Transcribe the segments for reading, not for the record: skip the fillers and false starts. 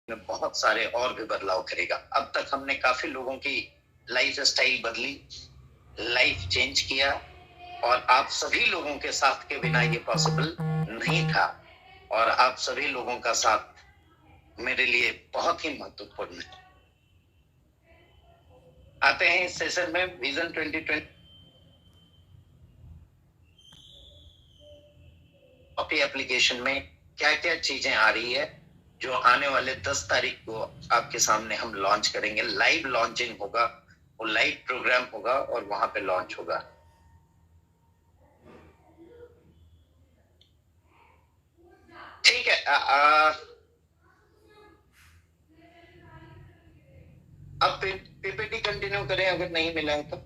में बहुत सारे और भी बदलाव करेगा। अब तक हमने काफी लोगों की लाइफ स्टाइल बदली, लाइफ चेंज किया, और आप सभी लोगों के साथ के बिना ये पॉसिबल नहीं था, और आप सभी लोगों का साथ मेरे लिए बहुत ही महत्वपूर्ण है। आते हैं इस सेशन में विजन 2020 एप्लीकेशन में क्या क्या चीजें आ रही है, जो आने वाले 10 तारीख को आपके सामने हम लॉन्च करेंगे। लाइव लॉन्चिंग होगा, वो लाइव प्रोग्राम होगा और वहां पे लॉन्च होगा। ठीक है, अब पीपीटी कंटिन्यू करें अगर नहीं मिला है तो।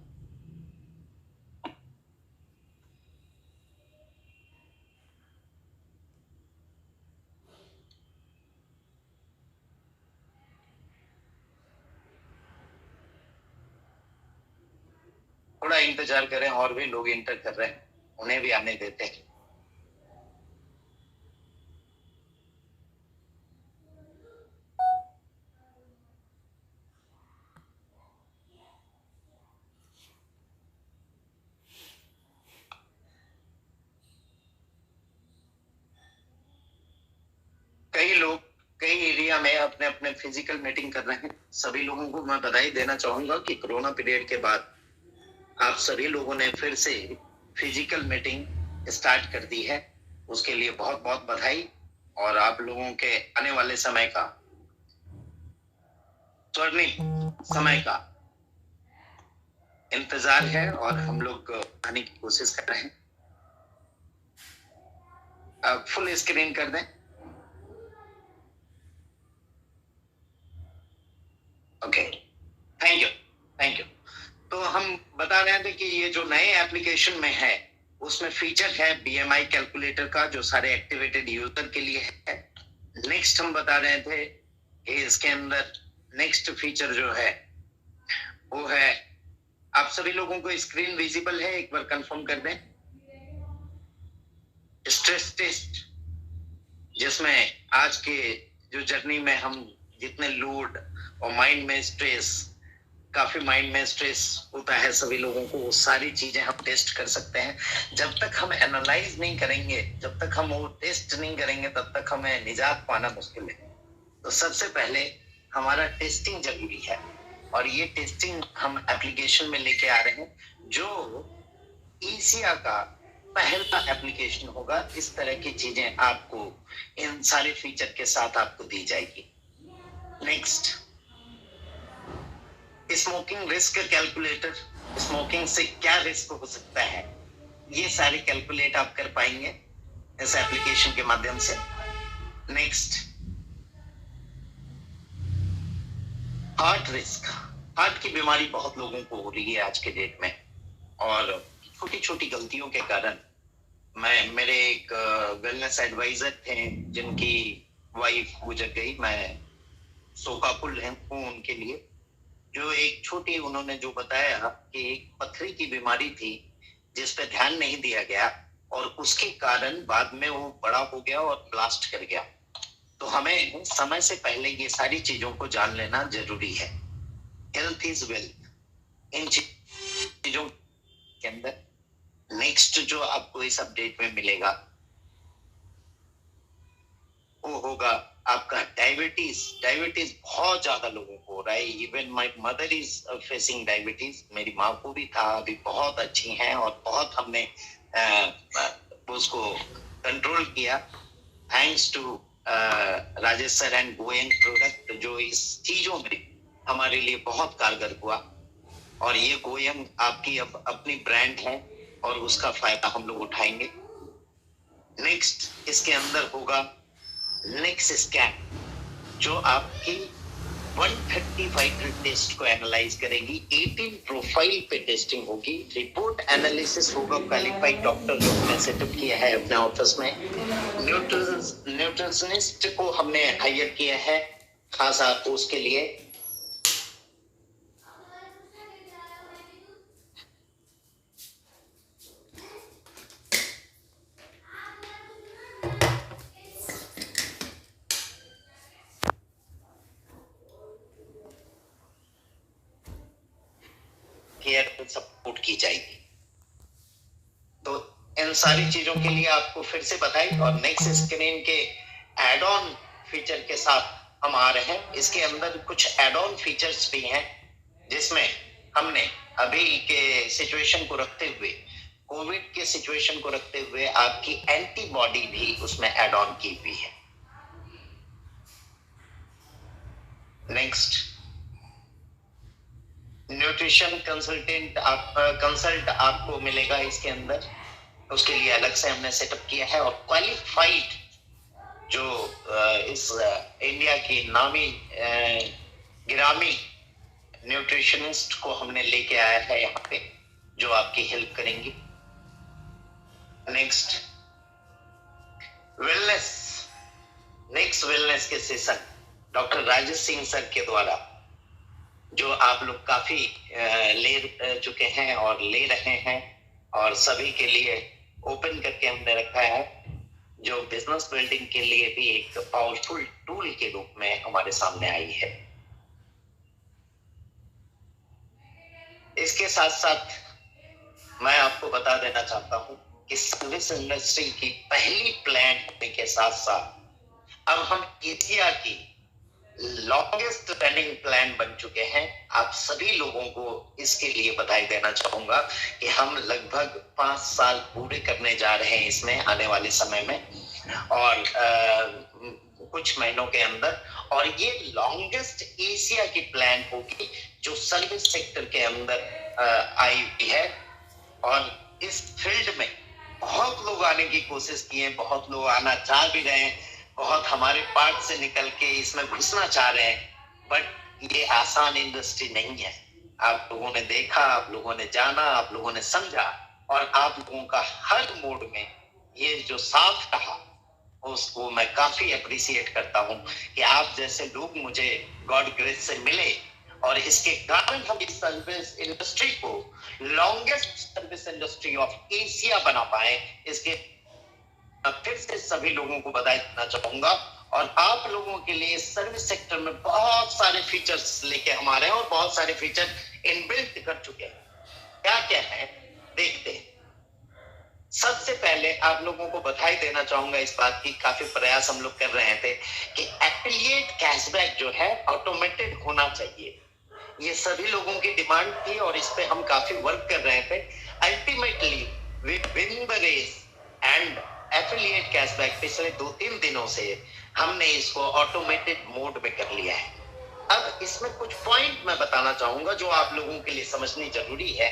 थोड़ा इंतजार करें, और भी लोग इंटर कर रहे हैं, उन्हें भी आने देते हैं। कई लोग कई एरिया में अपने अपने फिजिकल मीटिंग कर रहे हैं। सभी लोगों को मैं बधाई देना चाहूंगा कि कोरोना पीरियड के बाद आप सभी लोगों ने फिर से फिजिकल मीटिंग स्टार्ट कर दी है। उसके लिए बहुत बहुत बधाई, और आप लोगों के आने वाले समय का, स्वर्णिम समय का इंतजार है, और हम लोग आने की कोशिश कर रहे हैं। आप फुल स्क्रीन कर दें। Okay, thank you, thank you. तो हम बता रहे थे कि ये जो नए एप्लीकेशन में है, उसमें फीचर है बीएमआई कैलकुलेटर का, जो सारे एक्टिवेटेड यूजर के लिए है। नेक्स्ट हम बता रहे थे कि इसके अंदर नेक्स्ट फीचर जो है वो है, आप सभी लोगों को स्क्रीन विजिबल है, एक बार कंफर्म कर दें। स्ट्रेस टेस्ट, जिसमें आज के जो जर्नी में हम जितने लोड और माइंड में स्ट्रेस, काफी माइंड में स्ट्रेस होता है सभी लोगों को, वो सारी चीजें हम टेस्ट कर सकते हैं। जब तक हम एनालाइज नहीं करेंगे, जब तक हम वो टेस्ट नहीं करेंगे, तब तक हमें निजात पाना मुश्किल है। तो सबसे पहले हमारा टेस्टिंग जरूरी है, और ये टेस्टिंग हम एप्लीकेशन में लेके आ रहे हैं, जो ईसिया का पहला एप्लीकेशन होगा। इस तरह की चीजें आपको इन सारे फीचर के साथ आपको दी जाएगी। Next, smoking risk calculator, smoking से क्या रिस्क हो सकता है, ये सारे कैलकुलेट आप कर पाएंगे इस एप्लीकेशन के माध्यम से। नेक्स्ट, हार्ट रिस्क, हार्ट की बीमारी बहुत लोगों को हो रही है आज के डेट में, और छोटी छोटी गलतियों के कारण मेरे एक वेलनेस एडवाइजर थे जिनकी वाइफ गुजर गई, मैं शोकाकुल हूँ उनके लिए। जो एक छोटी उन्होंने जो बताया कि एक पथरी की बीमारी थी जिस पे ध्यान नहीं दिया गया, और उसके कारण बाद में वो बड़ा हो गया और ब्लास्ट कर गया। तो हमें समय से पहले ये सारी चीजों को जान लेना जरूरी है। हेल्थ इज वेल्थ, इन चीजों के अंदर नेक्स्ट जो आपको इस अपडेट में मिलेगा वो होगा आपका डायबिटीज। डायबिटीज बहुत ज्यादा लोगों को हो रहा है, even my mother is facing diabetes. मेरी माँ को भी था, अभी बहुत अच्छी हैं, और बहुत हमने उसको कंट्रोल किया, thanks to Rajesh sir and गोयंग प्रोडक्ट, जो इस चीजों में हमारे लिए बहुत कारगर हुआ। और ये गोयंग आपकी अब अपनी ब्रांड है, और उसका फायदा हम लोग उठाएंगे। नेक्स्ट, इसके अंदर होगा नेक्स्ट स्कैन, जो आपकी 130 वाइटल टेस्ट को एनालाइज करेगी। 18 प्रोफाइल पे टेस्टिंग होगी, रिपोर्ट एनालिसिस होगा, क्वालिफाइड डॉक्टर जो हमने सेटअप किया है अपने ऑफिस में। न्यूट्रिशनिस्ट को हमने हायर किया है खास उसके लिए। केयर सपोर्ट की जाएगी। तो इन सारी चीजों के लिए आपको फिर से बताई, और नेक्स्ट स्क्रीन के एड ऑन फीचर के साथ हम आ रहे हैं। इसके अंदर कुछ एड ऑन फीचर्स भी हैं, जिसमें हमने अभी के सिचुएशन को रखते हुए, कोविड के सिचुएशन को रखते हुए आपकी एंटीबॉडी भी उसमें ऐड ऑन की हुई है। नेक्स्ट, न्यूट्रिशन कंसल्ट आपको मिलेगा इसके अंदर, उसके लिए अलग से हमने सेटअप किया है। और क्वालिफाइड जो इस इंडिया की नामी गिरामी न्यूट्रिशनिस्ट को हमने लेके आया है यहाँ पे, जो आपकी हेल्प करेंगी। नेक्स्ट, वेलनेस के session doctor Rajesh Singh sir के द्वारा, जो आप लोग काफी ले चुके हैं और ले रहे हैं, और सभी के लिए ओपन करके हमने रखा है, जो बिजनेस बिल्डिंग के लिए भी एक पावरफुल टूल के रूप में हमारे सामने आई है। इसके साथ साथ मैं आपको बता देना चाहता हूं कि सर्विस इंडस्ट्री की पहली प्लान होने के साथ साथ अब हम एशिया की लॉन्गेस्ट रनिंग प्लान बन चुके हैं। आप सभी लोगों को इसके लिए बधाई देना चाहूंगा कि हम लगभग 5 साल पूरे करने जा रहे हैं इसमें आने वाले समय में, और कुछ महीनों के अंदर। और ये लॉन्गेस्ट एशिया की प्लान होगी जो सर्विस सेक्टर के अंदर आई हुई है। और इस फील्ड में बहुत लोग आने की कोशिश किए, बहुत लोग आना चाह भी रहे हैं, बहुत हमारे पार्ट से निकल के इसमें घुसना चाह रहे हैं, बट ये आसान इंडस्ट्री नहीं है। आप लोगों ने देखा, आप लोगों ने जाना, आप लोगों ने समझा, और आप लोगों का हर मोड में ये जो साथ रहा, उसको मैं काफी अप्रिशिएट करता हूं कि आप जैसे लोग मुझे गॉड ग्रेस से मिले, और इसके कारण हम इस सर्विस इंडस्ट्री को longest service industry of Asia बना पाए। इसके फिर से सभी लोगों को बधाई देना चाहूंगा। और आप लोगों के लिए सर्विस सेक्टर में बहुत सारे फीचर्स लेके हम आ रहे हैं, और बहुत सारे फीचर इनबिल्ट कर चुके हैं। क्या क्या है देखते हैं। सबसे पहले आप लोगों को बधाई देना चाहूंगा इस बात की, काफी प्रयास हम लोग कर रहे थे कि एफिलिएट कैशबैक जो है ऑटोमेटेड होना चाहिए। ये सभी लोगों की डिमांड थी, और इस पे हम काफी वर्क कर रहे थे। Ultimately we win the race, and affiliate cashback पिछले 2-3 दिनों से हमने इसको ऑटोमेटेड मोड में कर लिया है। अब इसमें कुछ पॉइंट मैं बताना चाहूंगा जो आप लोगों के लिए समझनी जरूरी है।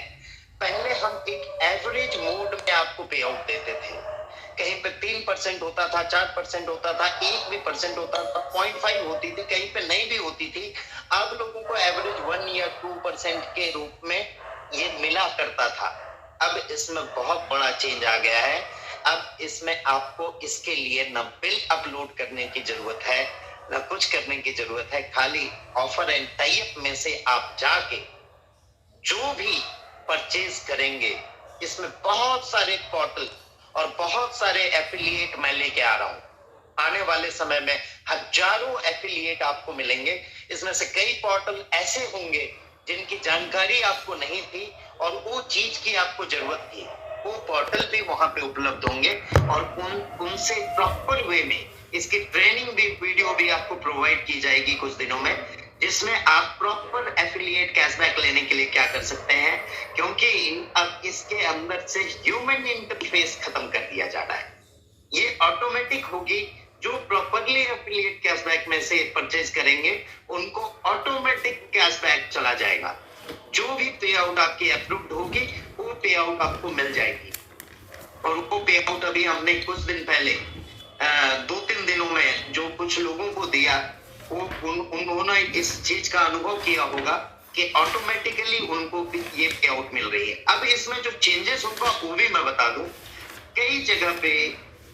पहले हम एक एवरेज मोड में आपको पे आउट देते थे, कहीं पे 3% होता था, 4% होता था, 1% होता था, 0.5 होती थी, कहीं पे नहीं भी होती थी। आप लोगों को एवरेज 1 या 2% के रूप में ये मिला करता था। अब इसमें बहुत बड़ा चेंज आ गया है। अब इसमें आपको इसके लिए न बिल अपलोड करने की जरूरत है, न कुछ करने की जरूरत है। खाली ऑफर एंड टाई अप में से आप जाके जो भी परचेज करेंगे, इसमें बहुत सारे पोर्टल और बहुत सारे एफिलिएट मैं लेके आ रहा हूं। आने वाले समय में हजारों एफिलिएट आपको मिलेंगे। इसमें से कई पोर्टल ऐसे होंगे जिनकी जानकारी आपको नहीं थी और वो चीज की आपको जरूरत थी, वो पोर्टल भी वहां पे उपलब्ध होंगे, और उनसे प्रॉपर वे में इसकी ट्रेनिंग भी, वीडियो भी आपको प्रोवाइड की जाएगी कुछ दिनों में, जिसमें आप प्रॉपर एफिलिएट कैशबैक लेने के लिए क्या कर सकते हैं। क्योंकि अब इसके अंदर से ह्यूमन इंटरफेस खत्म कर दिया जा रहा है। ये ऑटोमेटिक होगी। जो प्रॉपरली एफिलिएट कैशबैक में से परचेज करेंगे उनको ऑटोमेटिक कैशबैक चला जाएगा। जो भी पे आउट आपकी अप्रूव्ड होगी वो पे आउट आपको मिल जाएगी। और वो पे आउट अभी हमने कुछ दिन पहले 2-3 दिनों में जो कुछ लोगों को दिया, वो उन्होंने इस चीज का अनुभव किया होगा कि ऑटोमेटिकली उनको भी ये पे आउट मिल रही है। अब इसमें जो चेंजेस होगा वो भी मैं बता दूं। कई जगह पे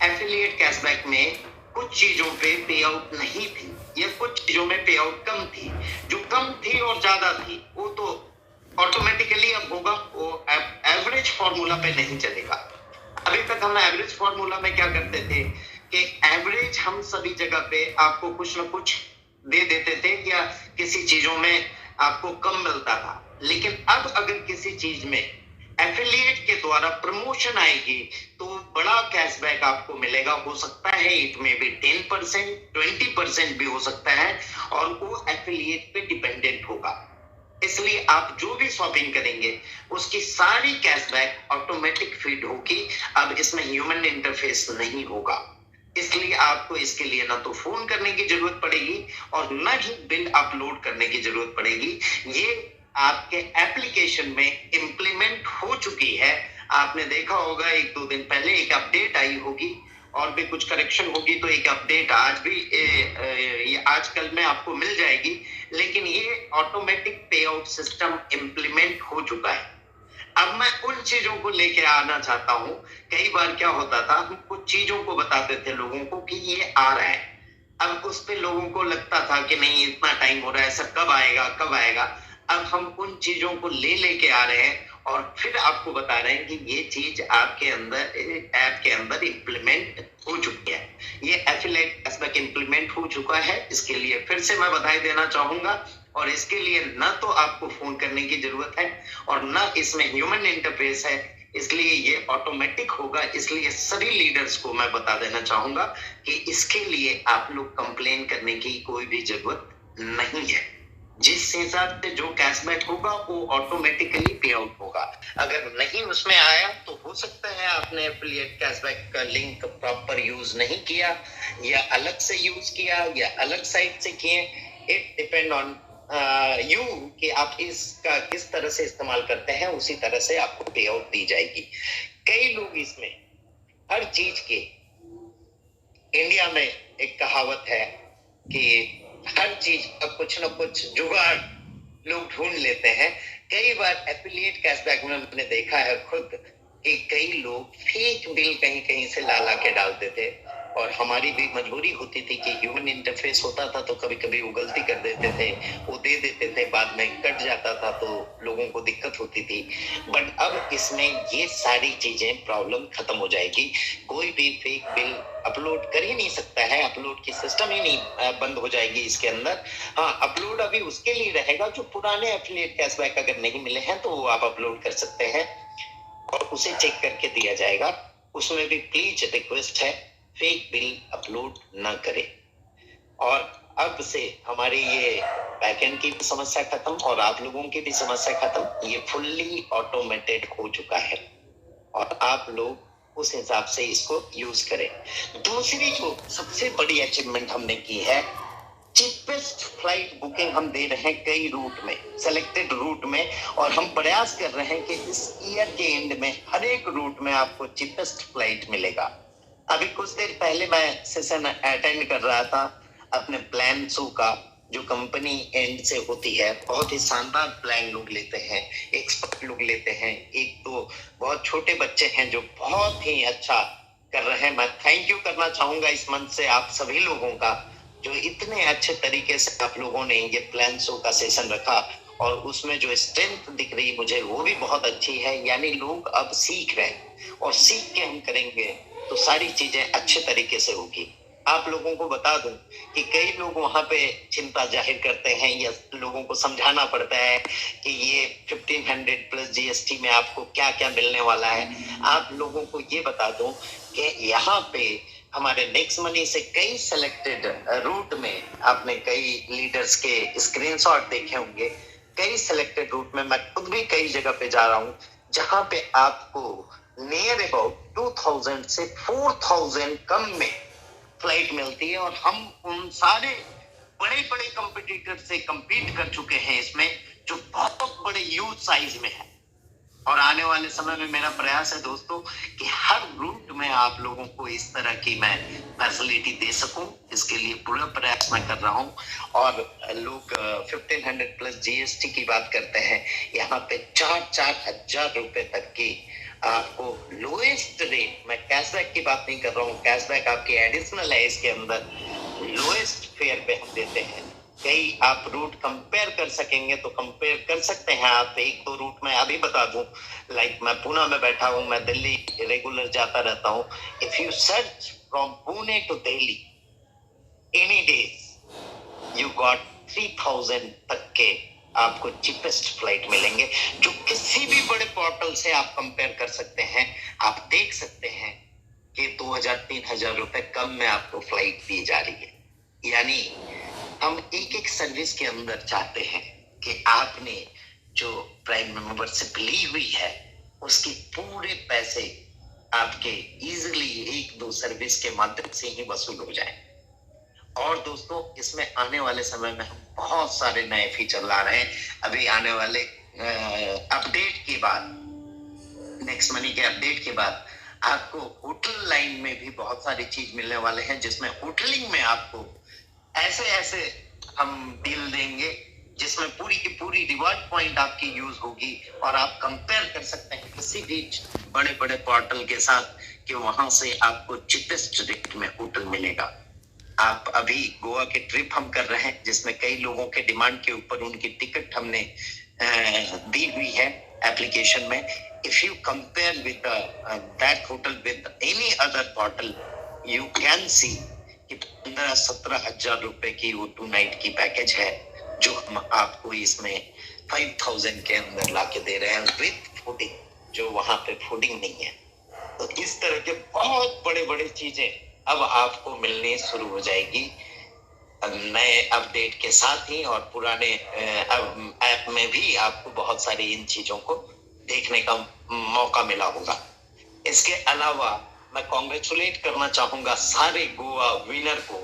एफिलिएट कैशबैक में कुछ चीजों पे आउट नहीं थी, या कुछ चीजों में पे आउट कम थी। जो कम थी और ज्यादा थी वो तो ऑटोमेटिकली अब होगा, वो एवरेज फॉर्मूला पे नहीं चलेगा। अभी तक हम एवरेज फॉर्मूला में क्या करते थे कि एवरेज हम सभी जगह पे आपको कुछ ना कुछ दे देते थे, या किसी चीजों में आपको कम मिलता था। लेकिन अब अगर किसी चीज में एफिलिएट के द्वारा प्रमोशन आएगी तो बड़ा कैशबैक आपको मिलेगा। हो सकता है इट में भी 10%, 20% भी हो सकता है, और वो एफिलिएट पे डिपेंडेंट होगा। इसलिए आप जो भी शॉपिंग करेंगे उसकी सारी कैशबैक ऑटोमेटिक फीड होगी। अब इसमें ह्यूमन इंटरफेस नहीं होगा। इसलिए आपको इसके लिए ना तो फोन करने की जरूरत पड़ेगी और ना ही बिल अपलोड करने की जरूरत पड़ेगी। ये आपके एप्लीकेशन में इम्प्लीमेंट हो चुकी है। आपने देखा होगा 1-2 दिन पहले एक अपडेट आई होगी और भी कुछ करेक्शन होगी तो एक अपडेट आज भी ये आजकल में आपको मिल जाएगी। लेकिन ये ऑटोमेटिक पे आउट सिस्टम इम्प्लीमेंट हो चुका है। अब मैं उन चीजों को लेके आना चाहता हूं। कई बार क्या होता था, हम कुछ चीजों को बताते थे लोगों को कि ये आ रहा है। अब उस पे लोगों को लगता था कि नहीं इतना टाइम हो रहा है, सब कब आएगा कब आएगा। अब हम उन चीजों को लेके आ रहे हैं और फिर आपको बता रहे हैं कि ये चीज आपके अंदर ऐप के अंदर इम्प्लीमेंट हो चुकी है। ये एफिलिएट कैशबैक इम्प्लीमेंट हो चुका है। इसके लिए फिर से मैं बधाई देना चाहूंगा। और इसके लिए ना तो आपको फोन करने की जरूरत है और ना इसमें ह्यूमन इंटरफेस है। इसलिए ये ऑटोमेटिक होगा। इसलिए सभी लीडर्स को मैं बता देना चाहूंगा कि इसके लिए आप लोग कंप्लेन करने की कोई भी जरूरत नहीं है। जिस हिसाब से जो कैशबैक होगा वो ऑटोमेटिकली पे आउट होगा। अगर नहीं उसमें आया तो हो सकता है आपने एफिलिएट कैशबैक का लिंक प्रॉपर यूज नहीं किया, या अलग से यूज किया, या अलग साइट से किए। इट डिपेंड ऑन यू कि आप इसका किस तरह से इस्तेमाल करते हैं, उसी तरह से आपको पे आउट दी जाएगी। कई लोग इसमें हर चीज के, इंडिया में एक कहावत है कि हर चीज का कुछ ना कुछ जुगाड़ लोग ढूंढ लेते हैं। कई बार एफिलिएट कैशबैक में मैंने देखा है खुद कि कई लोग फेक बिल कहीं कहीं से ला के डालते थे और हमारी भी मजबूरी होती थी कि ह्यूमन इंटरफेस होता था तो कभी कभी वो गलती कर देते थे, वो दे देते थे, बाद में कट जाता था तो लोगों को दिक्कत होती थी। बट अब इसमें ये सारी चीजें प्रॉब्लम खत्म हो जाएगी। कोई भी फेक बिल अपलोड कर ही नहीं सकता है, अपलोड की सिस्टम ही नहीं बंद हो जाएगी इसके अंदर। हाँ, अपलोड अभी उसके लिए रहेगा जो पुराने एफिलिएट कैशबैक अगर नहीं मिले हैं तो वो आप अपलोड कर सकते हैं और उसे चेक करके दिया जाएगा। उसमें भी प्लीज रिक्वेस्ट है फेक बिल अपलोड ना करें। और अब से हमारी ये बैकएंड की भी समस्या खत्म और आप लोगों की भी समस्या खत्म। ये फुल्ली ऑटोमेटेड हो चुका है और आप लोग उस हिसाब से इसको यूज करें। दूसरी जो सबसे बड़ी अचीवमेंट हमने की है, चीपेस्ट फ्लाइट बुकिंग हम दे रहे हैं कई रूट में, सेलेक्टेड रूट में, और हम प्रयास कर रहे हैं कि इस ईयर के एंड में हर एक रूट में आपको चीपेस्ट फ्लाइट मिलेगा। अभी कुछ देर पहले मैं सेशन अटेंड कर रहा था अपने प्लान शो का, जो कंपनी एंड से होती है। बहुत ही शानदार प्लान लोग लेते हैं, एक्सपर्ट लोग लेते हैं। एक तो बहुत छोटे बच्चे हैं जो बहुत ही अच्छा कर रहे हैं। मैं थैंक यू करना चाहूंगा इस मंच से आप सभी लोगों का, जो इतने अच्छे तरीके से आप लोगों ने ये प्लान शो का सेशन रखा और उसमें जो स्ट्रेंथ दिख रही मुझे वो भी बहुत अच्छी है। यानी लोग अब सीख रहे हैं और सीख के हम करेंगे तो सारी चीजें अच्छे तरीके से होगी। आप लोगों को बता दूं कि कई लोग वहां पे चिंता जाहिर करते हैं या लोगों को समझाना पड़ता है कि ये 1500 प्लस जीएसटी में आपको क्या क्या मिलने वाला है। आप लोगों को ये बता दूं कि यहाँ पे हमारे नेक्स्ट मनी से कई सिलेक्टेड रूट में आपने कई लीडर्स के स्क्रीनशॉट देखे होंगे। कई सिलेक्टेड रूट में मैं खुद भी कई जगह पे जा रहा हूँ जहां पे आपको नियर अबाउट 2000 से 4000 कम में फ्लाइट मिलती है और हम उन सारे बड़े बड़े कंपटीटर से compete कर चुके हैं इसमें, जो बहुत बड़े यूज साइज में है। और आने वाले समय में मेरा प्रयास है दोस्तों कि हर रूट में आप लोगों को इस तरह की मैं फैसिलिटी दे सकूं। इसके लिए पूरा प्रयास मैं कर रहा हूं। और लोग 1500 प्लस जीएसटी की बात करते हैं, यहाँ पे 4-4 हजार रुपए तक की आपको लोएस्ट रेट, मैं कैशबैक की बात नहीं कर रहा हूँ, कैशबैक आपकी एडिशनल है इसके अंदर, लोएस्ट फेयर पे हम देते हैं। कई आप रूट कंपेयर कर सकेंगे तो कंपेयर कर सकते हैं आप। एक दो रूट में अभी बता दूं, लाइक मैं पुणे में बैठा हूं, मैं दिल्ली रेगुलर जाता रहता हूं। If you search from Pune to Delhi any days, you got 3000 तक के आपको चीपेस्ट फ्लाइट मिलेंगे, जो किसी भी बड़े पोर्टल से आप कंपेयर कर सकते हैं। आप देख सकते हैं कि 2000-3000 रुपए कम में आपको फ्लाइट दी जा रही है। यानी हम एक एक सर्विस के अंदर चाहते हैं कि आपने जो प्राइम मेंबरशिप ली हुई है उसके पूरे पैसे आपके इजीली एक दो सर्विस के माध्यम से ही वसूल हो जाए। और दोस्तों, इसमें आने वाले समय में हम बहुत सारे नए फीचर ला रहे हैं। अभी आने वाले अपडेट के बाद, नेक्स्ट मनी के अपडेट के बाद आपको होटल लाइन में भी बहुत सारी चीज मिलने वाले हैं, जिसमें होटलिंग में आपको ऐसे ऐसे हम डील देंगे जिसमें पूरी की पूरी रिवॉर्ड पॉइंट आपकी यूज होगी और आप कंपेयर कर सकते हैं किसी भी बड़े बड़े पोर्टल के साथ कि वहां से आपको चीपेस्ट रेट में होटल मिलेगा। आप अभी गोवा के ट्रिप हम कर रहे हैं, जिसमें कई लोगों के डिमांड के ऊपर उनकी टिकट हमने दी हुई है एप्लीकेशन में। If you compare with that hotel with any other portal, you can see कि 15-17 हजार रुपए की वो 2 नाइट की पैकेज है, जो हम आपको इसमें 5000 के अंदर लाके दे रहे हैं विद फूडिंग, जो वहां पे फूडिंग नहीं है। तो इस तरह के बहुत बड़े बड़े चीजें अब आपको मिलनी शुरू हो जाएगी नए अपडेट के साथ ही, और पुराने ऐप में भी आपको बहुत सारी इन चीजों को देखने का मौका मिला होगा। इसके अलावा मैं कॉन्ग्रेचुलेट करना चाहूंगा सारे गोवा विनर को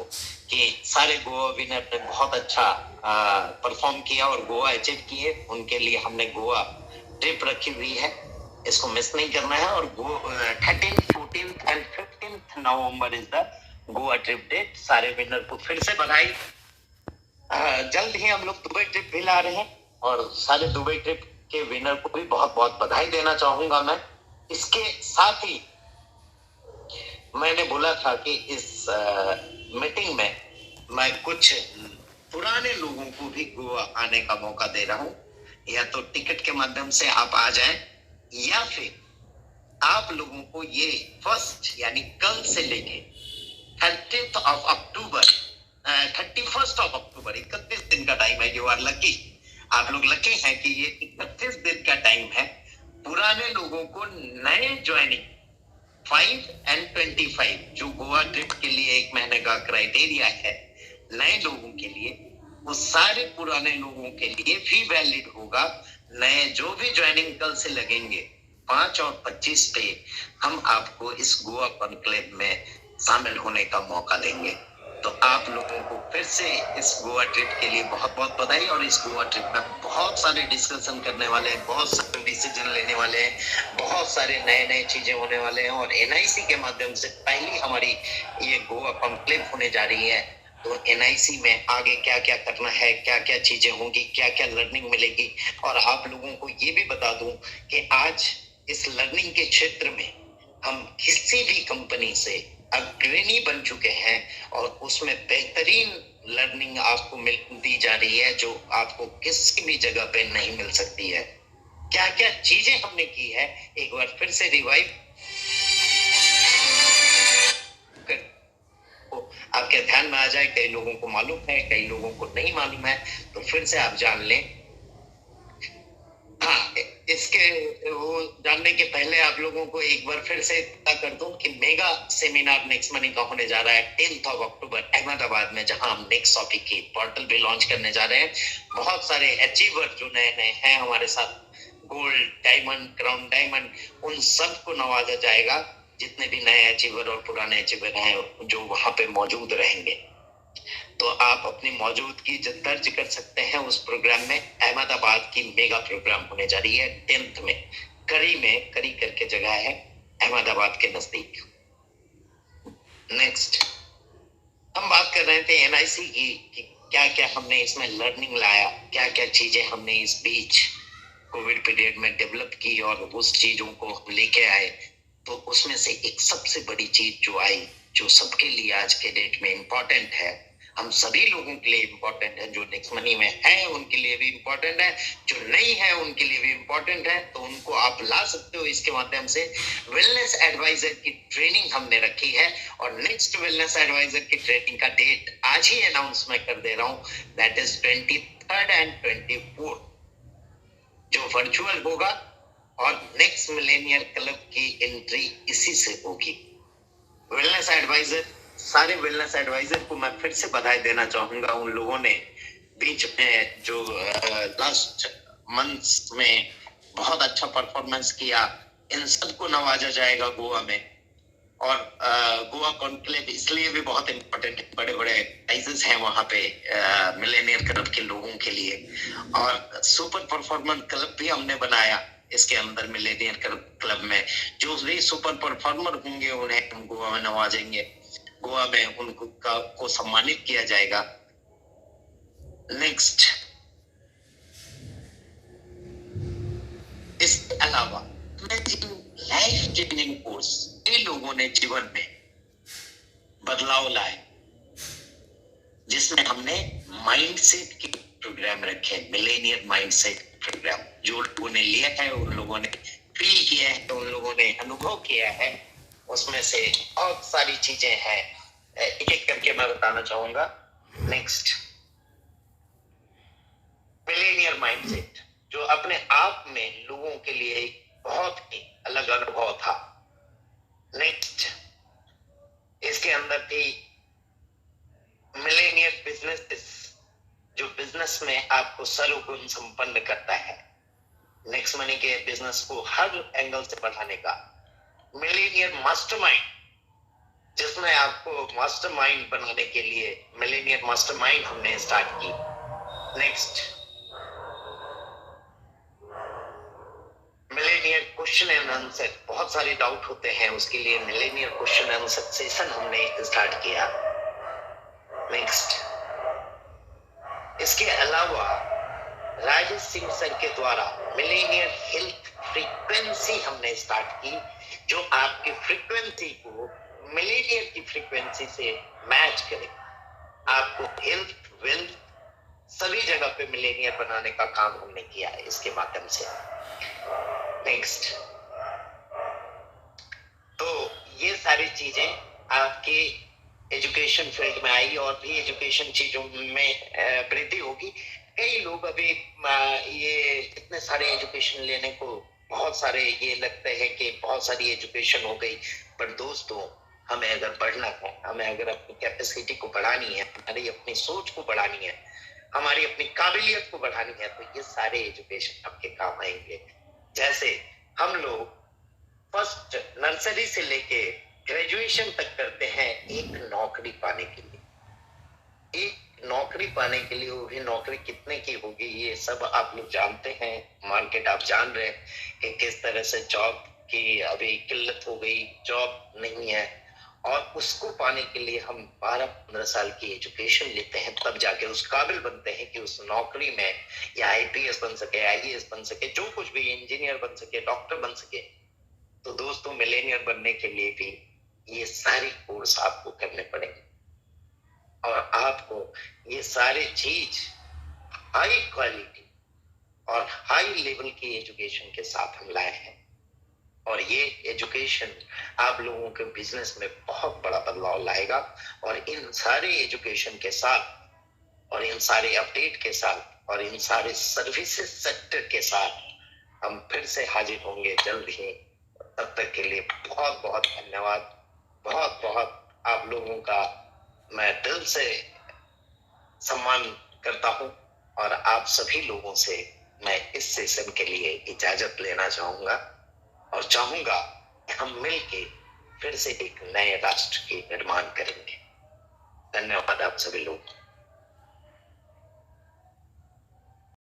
कि सारे गोवा विनर ने बहुत अच्छा परफॉर्म किया और गोवा अचीव किए। उनके लिए हमने गोवा ट्रिप रखी हुई है, इसको मिस नहीं करना है। और 13th, 14th and 15th November is the Goa trip date. सारे विनर को फिर से बधाई। जल्द ही हम लोग दुबई ट्रिप भी ला रहे हैं और सारे दुबई ट्रिप के विनर को भी बहुत बहुत बधाई देना चाहूंगा मैं। इसके साथ ही मैंने बोला था कि इस मीटिंग में मैं कुछ पुराने लोगों को भी गोवा आने का मौका दे रहा हूं। या तो टिकट के माध्यम से आप आ जाएं, या फिर आप लोगों को ये फर्स्ट यानी कल से लेके 31st ऑफ अक्टूबर 31 दिन का टाइम है। यू आर लकी, आप लोग लकी हैं कि ये 31 दिन का टाइम है। पुराने लोगों को नए ज्वाइनिंग 5 and 25 जो गोवा ट्रिप के लिए 1 महीने का क्राइटेरिया है नए लोगों के लिए, वो सारे पुराने लोगों के लिए भी वैलिड होगा। नए जो भी ज्वाइनिंग कल से लगेंगे 5 और 25 पे, हम आपको इस गोवा कॉन्क्लेव में शामिल होने का मौका देंगे। तो आप लोगों को फिर से इस गोवा ट्रिप के लिए बहुत बहुत बधाई। और इस गोवा ट्रिप में बहुत सारे डिस्कशन करने वाले हैं, बहुत सारे डिसीजन लेने वाले हैं, बहुत सारे नए नए चीजें होने वाले हैं। और एनआईसी के माध्यम से पहली हमारी ये गोवा कॉन्क्लेव होने जा रही है। तो एनआईसी में आगे क्या क्या करना है, क्या क्या चीजें होंगी, क्या क्या लर्निंग मिलेगी। और आप लोगों को ये भी बता दूं कि आज इस लर्निंग के क्षेत्र में हम किसी भी कंपनी से अग्रणी बन चुके हैं और उसमें बेहतरीन लर्निंग आपको दी जा रही है, जो आपको किसी भी जगह पे नहीं मिल सकती है। क्या क्या चीजें हमने की है, एक बार फिर से रिवाइव आपके ध्यान में आ जाए। कई लोगों को मालूम है, कई लोगों को नहीं मालूम है, तो फिर से आप जान लें। हाँ, इसके वो जानने के पहले आप लोगों को एक बार फिर से पता कर दूं कि मेगा सेमिनार नेक्स्ट मनी का होने जा रहा है 10th of October अहमदाबाद में, जहां हम नेक्स्ट टॉपिक की पोर्टल भी लॉन्च करने जा रहे हैं। बहुत सारे अचीवर जो नए नए हैं हमारे साथ, गोल्ड, डायमंड, क्राउन डायमंड, उन सबको नवाजा जाएगा। जितने भी नए अचीवर और पुराने अचीवर हैं जो वहां पे मौजूद रहेंगे, तो आप अपनी मौजूदगी दर्ज कर सकते हैं उस प्रोग्राम में। अहमदाबाद की मेगा प्रोग्राम होने जा रही है 10th में, करी करके जगह है अहमदाबाद के नजदीक। नेक्स्ट हम बात कर रहे थे एनआईसी की कि क्या क्या हमने इसमें लर्निंग लाया, क्या क्या चीजें हमने इस बीच कोविड पीरियड में डेवलप की और उस चीजों को हम लेके आए। तो उसमें से एक सबसे बड़ी चीज जो आई, जो सबके लिए आज के डेट में इम्पोर्टेंट है, हम सभी लोगों के लिए इम्पोर्टेंट है। जो नेक्स्ट मनी में है उनके लिए भी इम्पोर्टेंट है, जो नहीं है उनके लिए भी इम्पोर्टेंट है। तो उनको आप ला सकते हो इसके माध्यम से। वेलनेस एडवाइजर की ट्रेनिंग हमने रखी है और नेक्स्ट वेलनेस एडवाइजर की ट्रेनिंग का डेट आज ही अनाउंस मैं कर दे रहा हूँ, that is 23rd and 24th, जो वर्चुअल होगा। और नेक्स्ट मिलेनियर क्लब की एंट्री इसी से होगी। वेलनेस एडवाइजर, सारे वेलनेस एडवाइजर को मैं फिर से बधाई देना चाहूंगा। उन लोगों ने बीच में जो लास्ट मंथ्स में बहुत अच्छा परफॉर्मेंस किया, इन सबको नवाजा जाएगा गोवा में। और गोवा कॉन्क्लेव इसलिए भी बहुत इंपॉर्टेंट है, बड़े बड़े प्राइजेस हैं वहां पे मिलेनियर क्लब के लोगों के लिए। और सुपर परफॉर्मेंस क्लब भी हमने बनाया इसके अंदर मिलेनियर क्लब में। जो भी सुपर परफॉर्मर होंगे उन्हें हम गोवा में नवाजेंगे, गोवा में उनको को सम्मानित किया जाएगा। नेक्स्ट, इसके अलावा लाइफ चेंजिंग कोर्स कई लोगों ने जीवन में बदलाव लाए, जिसमें हमने माइंडसेट के प्रोग्राम रखे, मिलेनियर माइंडसेट प्रोग्राम। जो लोगों ने लिया है, उन लोगों ने फील किया है, उन लोगों ने अनुभव किया है, उसमें से बहुत सारी चीजें हैं, एक एक करके मैं बताना चाहूंगा। नेक्स्ट, मिलेनियर माइंडसेट जो अपने आप में लोगों के लिए एक बहुत ही अलग अनुभव था। नेक्स्ट, इसके अंदर थी मिलेनियर बिजनेस, जो बिजनेस में आपको सर्वगुण संपन्न करता है, नेक्स्ट मनी के बिजनेस को हर एंगल से बढ़ाने का। मिलेनियर मास्टरमाइंड, जिसमें आपको मास्टरमाइंड बनाने के लिए मिलेनियर मास्टरमाइंड हमने स्टार्ट की। Next, Millionaire question and answer, बहुत सारे डाउट होते हैं, उसके लिए Millionaire question and answer session हमने स्टार्ट किया। नेक्स्ट, इसके अलावा राजेश सिंह सर के द्वारा मिलेनियर हेल्थ फ्रीक्वेंसी हमने स्टार्ट की, जो आपकी फ्रीक्वेंसी को मिलेनियर की फ्रीक्वेंसी से मैच करे। आपको हेल्थ, वेल्थ सभी जगह पे मिलेनियर बनाने का काम हमने किया है इसके माध्यम से। नेक्स्ट, तो ये सारी चीजें आपके एजुकेशन फील्ड में आई और भी एजुकेशन चीजों में वृद्धि होगी। कई लोग अभी ये इतने सारे एजुकेशन लेने को बहुत सारे ये लगते हैं कि बहुत सारी एजुकेशन हो गई, पर दोस्तों हमें अगर बढ़ना है, हमें अगर अपनी कैपेसिटी को बढ़ानी है, हमारी अपनी सोच को बढ़ानी है, हमारी अपनी काबिलियत को बढ़ानी है, तो ये सारे एजुकेशन आपके काम आएंगे। जैसे हम लोग फर्स्ट नर्सरी से लेके ग्रेजुएशन तक करते हैं एक नौकरी पाने के लिए। एक नौकरी पाने के लिए, वो भी नौकरी कितने की होगी ये सब आप लोग जानते हैं। मार्केट आप जान रहे हैं कि किस तरह से जॉब की अभी किल्लत हो गई, जॉब नहीं है। और उसको पाने के लिए हम 12-15 साल की एजुकेशन लेते हैं, तब जाके उस काबिल बनते हैं कि उस नौकरी में या आईपीएस बन सके, आईएएस बन सके, जो कुछ भी, इंजीनियर बन सके, डॉक्टर बन सके। तो दोस्तों मिलेनियर बनने के लिए भी ये सारी कोर्स आपको करने पड़ेंगे और आपको ये सारे चीज हाई क्वालिटी और हाई लेवल की एजुकेशन के साथ हम लाए हैं। और ये एजुकेशन आप लोगों के बिजनेस में बहुत बड़ा बदलाव लाएगा। और इन सारे एजुकेशन के साथ और इन सारे अपडेट के साथ और इन सारे सर्विसेज सेक्टर के साथ हम फिर से हाजिर होंगे जल्द ही। तब तक के लिए बहुत बहुत धन्यवाद। बहुत बहुत आप लोगों का मैं दिल से सम्मान करता हूं और आप सभी लोगों से मैं इस सेशन के लिए इजाजत लेना चाहूंगा और चाहूंगा कि हम मिलके फिर से एक नए राष्ट्र के निर्माण करेंगे। धन्यवाद आप सभी लोग।